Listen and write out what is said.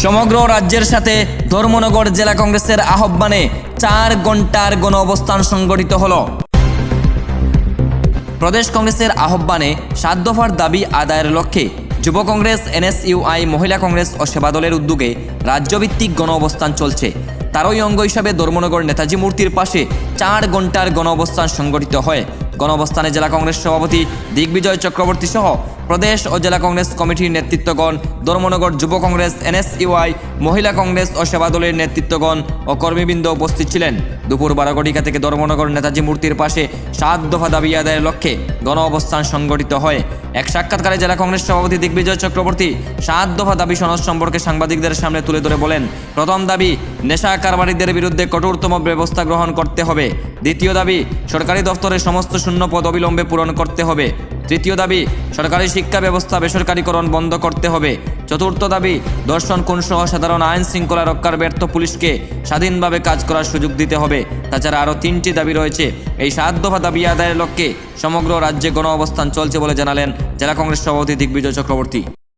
সমগ্র রাজ্যের সাথে ধর্মনগর জেলা কংগ্রেসের আহ্বানে 4 ঘন্টার গণ অবস্থান সংগঠিত হলো। প্রদেশ কংগ্রেসের আহ্বানে 7 দফার দাবি আদায়ের লক্ষ্যে যুব কংগ্রেস, NSUI, মহিলা কংগ্রেস ও সেবা দলের উদ্যোগে রাজ্যভিত্তিক গণ অবস্থান চলছে। তারই অঙ্গ হিসাবে ধর্মনগর নেতাজি মূর্তির পাশে 4 ঘন্টার গণ অবস্থান সংগঠিত হয়। গণ অবস্থানে জেলা কংগ্রেস সভাপতি দিগ্বিজয় চক্রবর্তী সহ প্রদেশ ও জেলা কংগ্রেস কমিটির নেতৃত্বগণ, ধর্মনগর যুব কংগ্রেস, NSUI, মহিলা কংগ্রেস ও সেবা দলের নেতৃত্বগণ ও কর্মীবৃন্দ উপস্থিত ছিলেন। দুপুর 12 ঘটিকা থেকে ধর্মনগর নেতাজি মূর্তির পাশে 7 দফা দাবি আদায়ের লক্ষ্যে গণ অবস্থান সংগঠিত হয়। এক সাক্ষাৎকারে জেলা কংগ্রেস সভাপতি দিগ্বিজয় চক্রবর্তী 7 দফা দাবি সনদ সম্পর্কে সাংবাদিকদের সামনে তুলে ধরে বলেন, প্রথম দাবি, নেশা কারবারিদের বিরুদ্ধে কঠোরতম ব্যবস্থা গ্রহণ করতে হবে। দ্বিতীয় দাবি, সরকারি দপ্তরে সমস্ত শূন্য পদ অবিলম্বে পূরণ করতে হবে। তৃতীয় দাবি, সরকারি শিক্ষা ব্যবস্থা বেসরকারীকরণ বন্ধ করতে হবে। চতুর্থ দাবি, ধর্ষণ, খুন সহ সাধারণ আইন শৃঙ্খলা রক্ষার ব্যর্থ পুলিশকে স্বাধীনভাবে কাজ করার সুযোগ দিতে হবে। তাছাড়া আরও 3টি দাবি রয়েছে। এই 7 দফা দাবি আদায়ের লক্ষ্যে সমগ্র রাজ্যে গণ অবস্থান চলছে বলে জানালেন জেলা কংগ্রেস সভাপতি দিগ্বিজয় চক্রবর্তী।